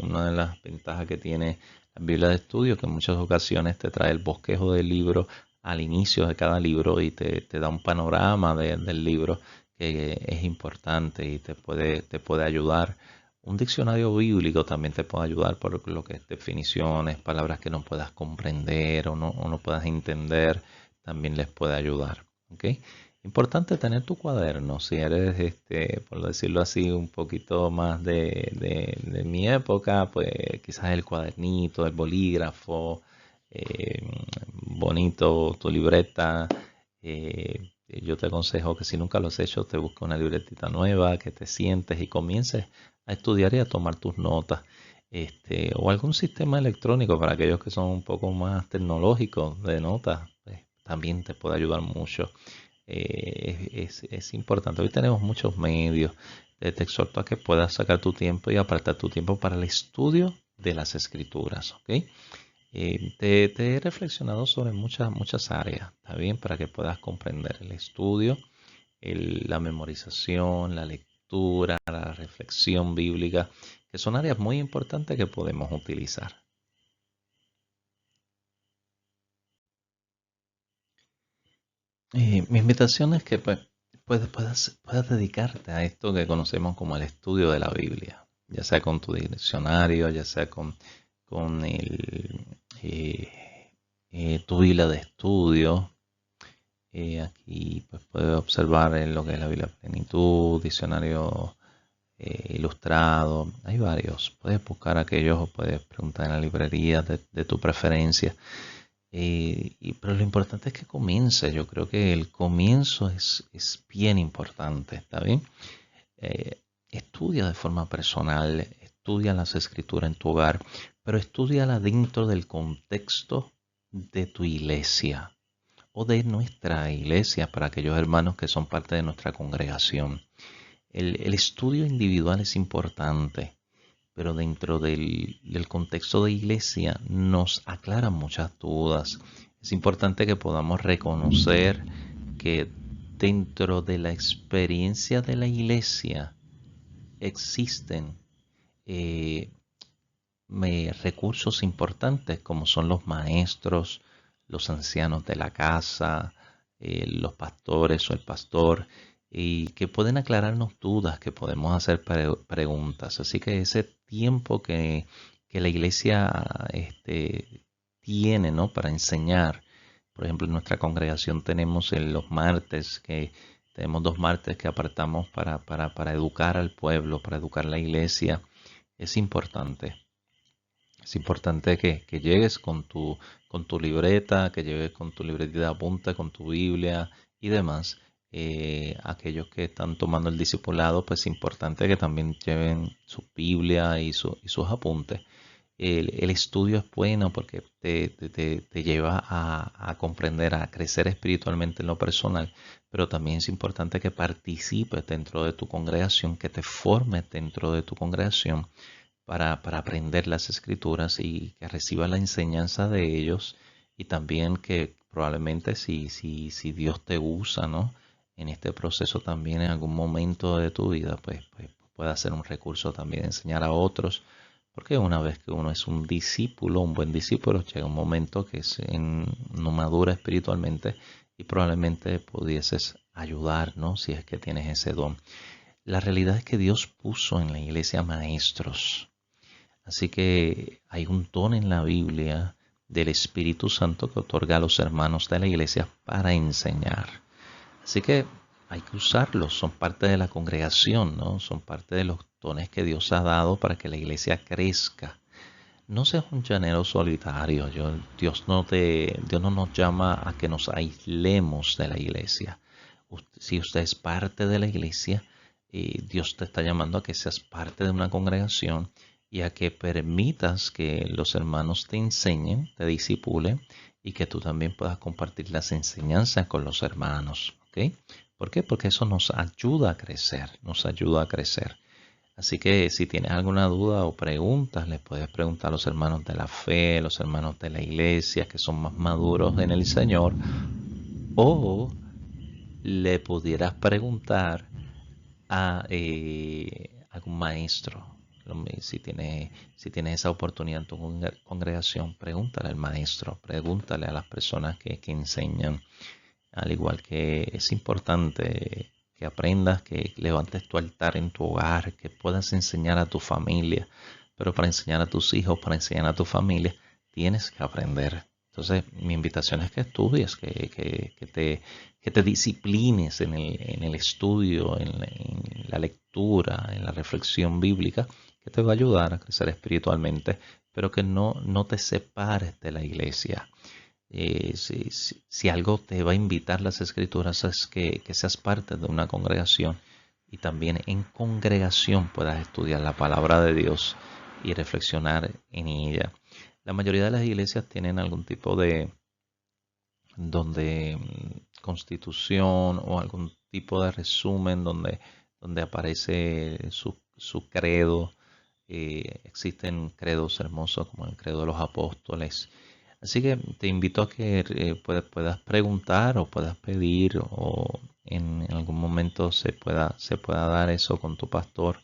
una de las ventajas que tiene la Biblia de estudio que en muchas ocasiones te trae el bosquejo del libro al inicio de cada libro y te da un panorama del libro que es importante y te puede ayudar. Un diccionario bíblico también te puede ayudar por lo que es definiciones, palabras que no puedas comprender o no puedas entender, también les puede ayudar. ¿Ok? Importante tener tu cuaderno, si eres, por decirlo así, un poquito más de mi época, pues quizás el cuadernito, el bolígrafo, eh, bonito, tu libreta. Yo te aconsejo que si nunca lo has hecho, te busques una libretita nueva, que te sientes y comiences a estudiar y a tomar tus notas. O algún sistema electrónico para aquellos que son un poco más tecnológicos de notas, pues, también te puede ayudar mucho. Es importante. Hoy tenemos muchos medios. Te exhorto a que puedas sacar tu tiempo y apartar tu tiempo para el estudio de las escrituras. ¿Ok? Te he reflexionado sobre muchas áreas, ¿está bien? Para que puedas comprender el estudio, la memorización, la lectura, la reflexión bíblica, que son áreas muy importantes que podemos utilizar. Mi invitación es que pues, puedas dedicarte a esto que conocemos como el estudio de la Biblia, ya sea con tu diccionario, ya sea con tu Biblia de estudio. Aquí pues, puedes observar en lo que es la Biblia Plenitud, diccionario ilustrado, hay varios. Puedes buscar aquellos o puedes preguntar en la librería de tu preferencia. Pero lo importante es que comience. Yo creo que el comienzo es bien importante, ¿está bien? Estudia de forma personal, estudia las escrituras en tu hogar, pero estudiala dentro del contexto de tu iglesia o de nuestra iglesia para aquellos hermanos que son parte de nuestra congregación. El estudio individual es importante, pero dentro del contexto de iglesia nos aclara muchas dudas. Es importante que podamos reconocer que dentro de la experiencia de la iglesia existen eh, recursos importantes como son los maestros, los ancianos de la casa, los pastores o el pastor, y que pueden aclararnos dudas, que podemos hacer preguntas. Así que ese tiempo que la iglesia tiene, ¿no? Para enseñar. Por ejemplo, en nuestra congregación tenemos en los martes, que tenemos 2 martes que apartamos para educar al pueblo, para educar la iglesia. Es importante. Es importante que llegues con tu libreta, que llegues con tu libretita de apunte, con tu Biblia y demás. Aquellos que están tomando el discipulado, pues es importante que también lleven su Biblia y sus apuntes. El estudio es bueno porque te lleva a comprender, a crecer espiritualmente en lo personal, pero también es importante que participes dentro de tu congregación, que te formes dentro de tu congregación para aprender las escrituras y que recibas la enseñanza de ellos y también que probablemente si Dios te usa, ¿no? En este proceso también en algún momento de tu vida, pues pueda ser un recurso también enseñar a otros, porque una vez que uno es un discípulo, un buen discípulo, llega un momento que no madura espiritualmente y probablemente pudieses ayudar, ¿no? Si es que tienes ese don. La realidad es que Dios puso en la iglesia maestros. Así que hay un don en la Biblia del Espíritu Santo que otorga a los hermanos de la iglesia para enseñar. Así que hay que usarlos, son parte de la congregación, ¿no? Son parte de los dones que Dios ha dado para que la iglesia crezca. No seas un llanero solitario. Dios no nos llama a que nos aislemos de la iglesia. si usted es parte de la iglesia, Dios te está llamando a que seas parte de una congregación y a que permitas que los hermanos te enseñen, te disipulen y que tú también puedas compartir las enseñanzas con los hermanos. ¿Ok? ¿Por qué? Porque eso nos ayuda a crecer, nos ayuda a crecer. Así que si tienes alguna duda o preguntas, les puedes preguntar a los hermanos de la fe, los hermanos de la iglesia que son más maduros en el Señor, o le pudieras preguntar a algún maestro. Si tienes esa oportunidad en tu congregación, pregúntale al maestro, pregúntale a las personas que enseñan. Al igual que es importante que aprendas, que levantes tu altar en tu hogar, que puedas enseñar a tu familia. Pero para enseñar a tus hijos, para enseñar a tu familia, tienes que aprender. Entonces, mi invitación es que estudies, que te disciplines en el estudio, en la lectura, en la reflexión bíblica, que te va a ayudar a crecer espiritualmente, pero que no te separes de la iglesia. Si algo te va a invitar las escrituras es que seas parte de una congregación y también en congregación puedas estudiar la palabra de Dios y reflexionar en ella. La mayoría de las iglesias tienen algún tipo de constitución o algún tipo de resumen donde aparece su credo. Existen credos hermosos como el credo de los apóstoles. Así que te invito a que puedas preguntar o puedas pedir o en algún momento se pueda dar eso con tu pastor,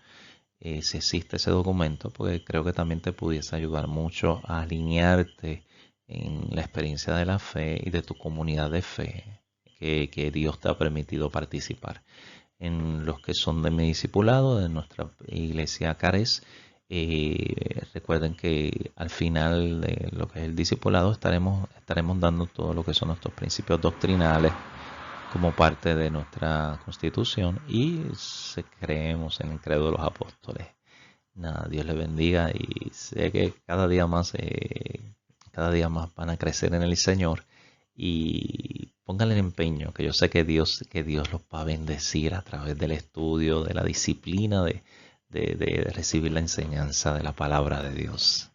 si existe ese documento, porque creo que también te pudiese ayudar mucho a alinearte en la experiencia de la fe y de tu comunidad de fe que Dios te ha permitido participar. En los que son de mi discipulado, de nuestra iglesia Cares, recuerden que al final de lo que es el discipulado estaremos dando todo lo que son nuestros principios doctrinales como parte de nuestra constitución y creemos en el credo de los apóstoles. Nada, Dios les bendiga y sé que cada día más van a crecer en el Señor y pónganle el empeño, que yo sé que Dios los va a bendecir a través del estudio, de la disciplina, de recibir la enseñanza de la palabra de Dios.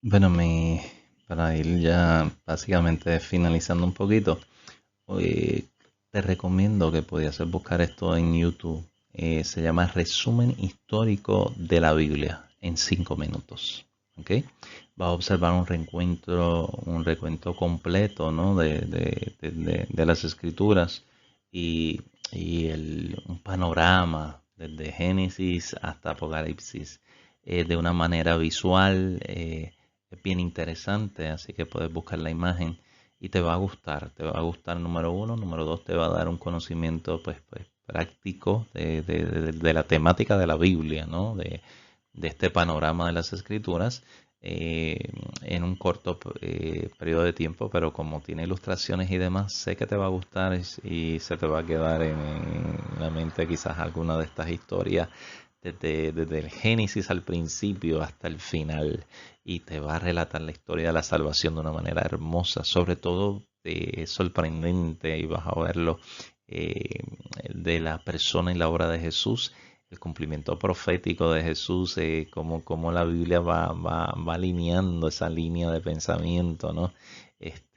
Bueno, para ir ya básicamente finalizando un poquito, eh, te recomiendo que podías buscar esto en YouTube. Se llama Resumen Histórico de la Biblia en 5 minutos. ¿Ok? Vas a observar un recuento completo, ¿no? de las escrituras y un panorama desde Génesis hasta Apocalipsis de una manera visual. Es bien interesante, así que puedes buscar la imagen y te va a gustar número uno. Número dos, te va a dar un conocimiento pues práctico de la temática de la Biblia, ¿no? De este panorama de las escrituras en un corto periodo de tiempo, pero como tiene ilustraciones y demás, sé que te va a gustar y se te va a quedar en la mente quizás alguna de estas historias desde el Génesis al principio hasta el final y te va a relatar la historia de la salvación de una manera hermosa, sobre todo sorprendente y vas a verlo eh, de la persona y la obra de Jesús, el cumplimiento profético de Jesús, cómo la Biblia va alineando esa línea de pensamiento, ¿no?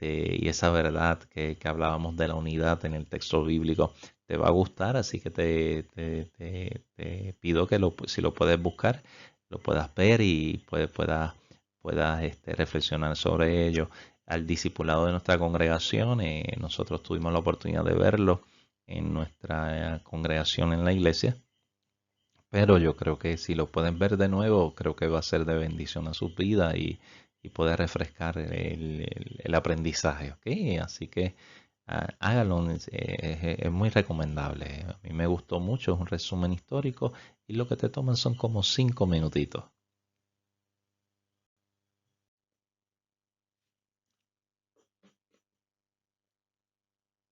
Y esa verdad que hablábamos de la unidad en el texto bíblico te va a gustar, así que te pido que si lo puedes buscar, lo puedas ver y puedas reflexionar sobre ello. Al discipulado de nuestra congregación, nosotros tuvimos la oportunidad de verlo en nuestra congregación en la iglesia, pero yo creo que si lo pueden ver de nuevo, creo que va a ser de bendición a su vida y puede refrescar el aprendizaje, ¿ok? Así que háganlo, es muy recomendable. A mí me gustó mucho, es un resumen histórico y lo que te toman son como 5 minutitos.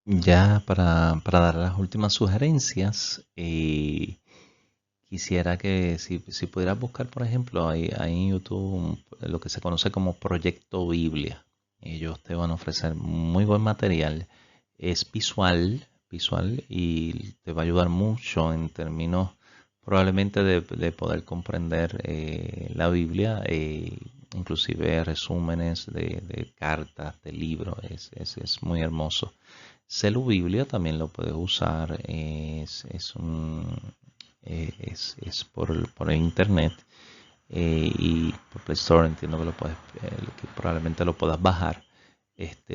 Ya para dar las últimas sugerencias, quisiera que si pudieras buscar, por ejemplo, hay en YouTube lo que se conoce como Proyecto Biblia. Ellos te van a ofrecer muy buen material. Es visual y te va a ayudar mucho en términos probablemente de poder comprender la Biblia, inclusive resúmenes de cartas, de libros. Es muy hermoso. Celu Biblia también lo puedes usar. Es por el internet y por Play Store entiendo que que probablemente lo puedas bajar.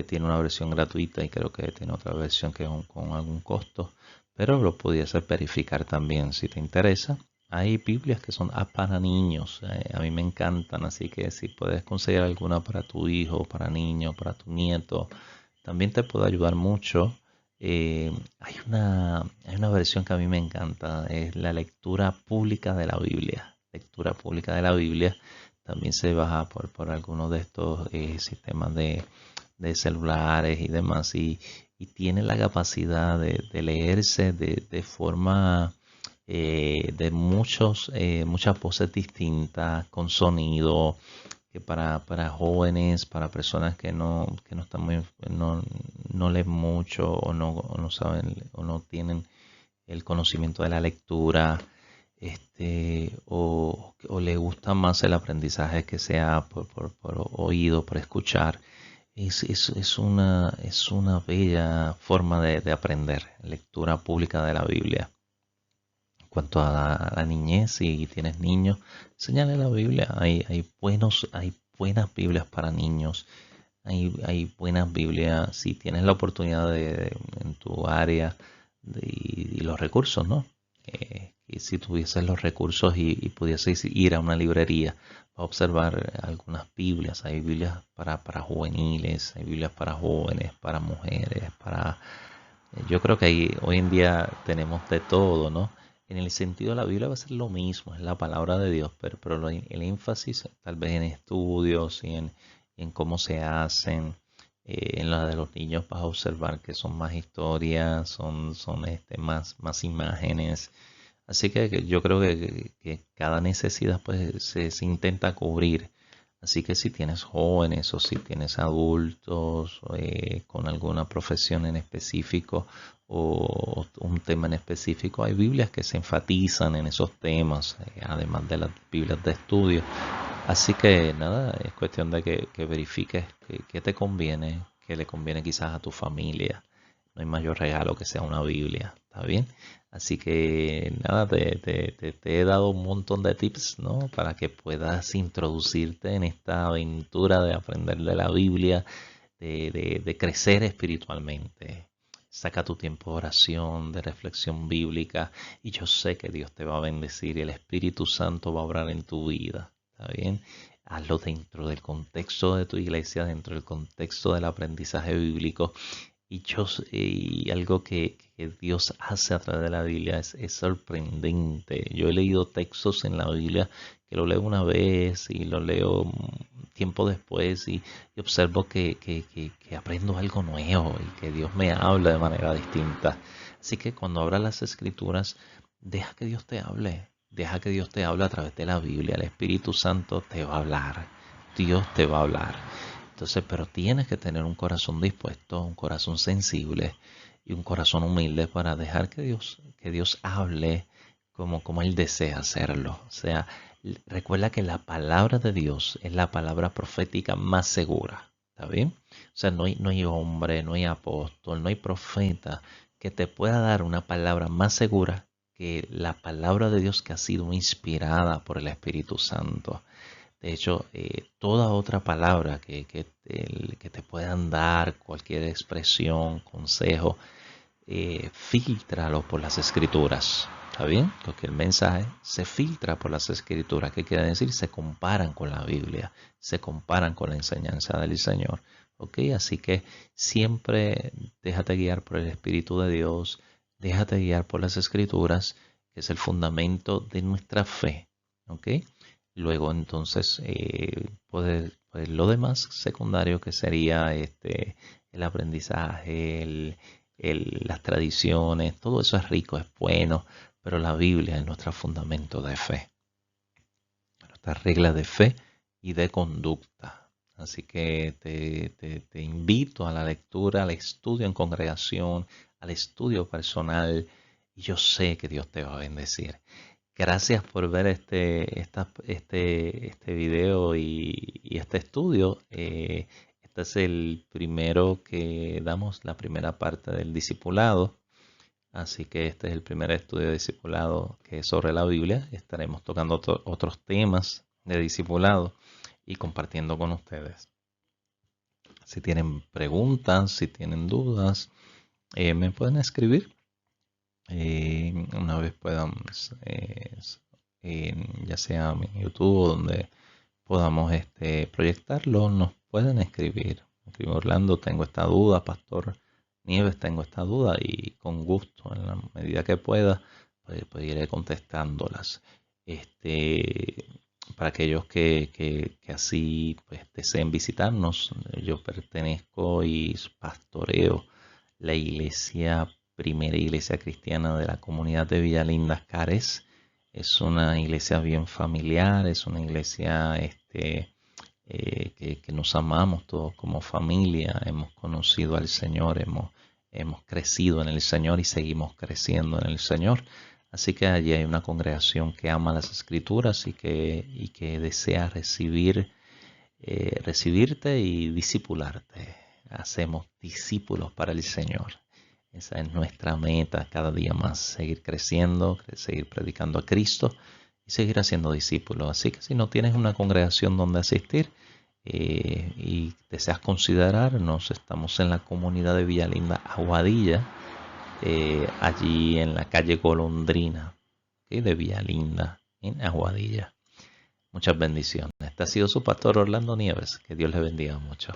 Tiene una versión gratuita y creo que tiene otra versión que con algún costo, pero lo pudieses verificar también si te interesa. Hay Biblias que son para niños, a mí me encantan, así que si puedes conseguir alguna para tu hijo, para niño, para tu nieto, también te puede ayudar mucho. Hay una versión que a mí me encanta, es la lectura pública de la Biblia. Lectura pública de la Biblia también se baja por algunos de estos sistemas de celulares y demás y tiene la capacidad de leerse de forma de muchas voces distintas, con sonido, que para jóvenes, para personas que no están no leen mucho o no saben o no tienen el conocimiento de la lectura, o le gusta más el aprendizaje que sea por oído, por escuchar. Es una bella forma de aprender, lectura pública de la Biblia. En cuanto a la niñez, si tienes niños, enséñale la Biblia. Hay buenas Biblias para niños. Hay buenas Biblias si tienes la oportunidad en tu área y los recursos, ¿no? Y si tuvieses los recursos y pudieses ir a una librería a observar algunas Biblias. Hay Biblias para juveniles, hay Biblias para jóvenes, para mujeres, yo creo que hoy en día tenemos de todo, ¿no? En el sentido de la Biblia va a ser lo mismo, es la palabra de Dios, pero el énfasis tal vez en estudios y en cómo se hacen. En la de los niños vas a observar que son más historias, son más imágenes. Así que yo creo que cada necesidad pues se intenta cubrir. Así que si tienes jóvenes o si tienes adultos con alguna profesión en específico o un tema en específico, hay Biblias que se enfatizan en esos temas, además de las Biblias de estudio. Así que nada, es cuestión de que verifiques qué te conviene, qué le conviene quizás a tu familia. No hay mayor regalo que sea una Biblia, ¿está bien? Así que nada, te he dado un montón de tips, ¿no? Para que puedas introducirte en esta aventura de aprender de la Biblia, de crecer espiritualmente. Saca tu tiempo de oración, de reflexión bíblica, y yo sé que Dios te va a bendecir y el Espíritu Santo va a obrar en tu vida, ¿está bien? Hazlo dentro del contexto de tu iglesia, dentro del contexto del aprendizaje bíblico y algo que Dios hace a través de la Biblia es sorprendente. Yo he leído textos en la Biblia que lo leo una vez y lo leo tiempo después y observo que aprendo algo nuevo y que Dios me habla de manera distinta. Así que cuando abras las escrituras, deja que Dios te hable. Deja que Dios te hable a través de la Biblia. El Espíritu Santo te va a hablar. Dios te va a hablar. Entonces, pero tienes que tener un corazón dispuesto, un corazón sensible y un corazón humilde para dejar que Dios hable como Él desea hacerlo. O sea, recuerda que la palabra de Dios es la palabra profética más segura. ¿Está bien? O sea, no hay hombre, no hay apóstol, no hay profeta que te pueda dar una palabra más segura que la palabra de Dios que ha sido inspirada por el Espíritu Santo. De hecho, toda otra palabra que te puedan dar, cualquier expresión, consejo, fíltralo por las escrituras. ¿Está bien? Porque el mensaje se filtra por las escrituras. ¿Qué quiere decir? Se comparan con la Biblia, se comparan con la enseñanza del Señor. ¿Ok? Así que siempre déjate guiar por el Espíritu de Dios, déjate guiar por las escrituras, que es el fundamento de nuestra fe. ¿Ok? Luego entonces, pues lo demás secundario que sería el aprendizaje, las tradiciones, todo eso es rico, es bueno, pero la Biblia es nuestro fundamento de fe, nuestra regla de fe y de conducta. Así que te invito a la lectura, al estudio en congregación, al estudio personal. Y yo sé que Dios te va a bendecir. Gracias por ver este video y este estudio. Este es el primero que damos, la primera parte del discipulado. Así que este es el primer estudio de discipulado que es sobre la Biblia. Estaremos tocando otros temas de discipulado y compartiendo con ustedes. Si tienen preguntas, si tienen dudas, me pueden escribir. Una vez podamos, ya sea en YouTube o donde podamos proyectarlo, nos pueden escribir. Orlando, tengo esta duda, Pastor Nieves, tengo esta duda, y con gusto, en la medida que pueda, pues iré contestándolas. Para aquellos que así pues, deseen visitarnos, yo pertenezco y pastoreo la primera iglesia cristiana de la comunidad de Villalindas, Cares. Es una iglesia bien familiar, es una iglesia que nos amamos todos como familia, hemos conocido al Señor, hemos crecido en el Señor y seguimos creciendo en el Señor. Así que allí hay una congregación que ama las Escrituras y que desea recibirte y discipularte. Hacemos discípulos para el Señor. Esa es nuestra meta cada día más, seguir creciendo, seguir predicando a Cristo y seguir haciendo discípulos. Así que si no tienes una congregación donde asistir y deseas considerarnos, estamos en la comunidad de Villalinda, Aguadilla, allí en la calle Golondrina, de Villalinda, en Aguadilla. Muchas bendiciones. Este ha sido su pastor Orlando Nieves. Que Dios le bendiga mucho.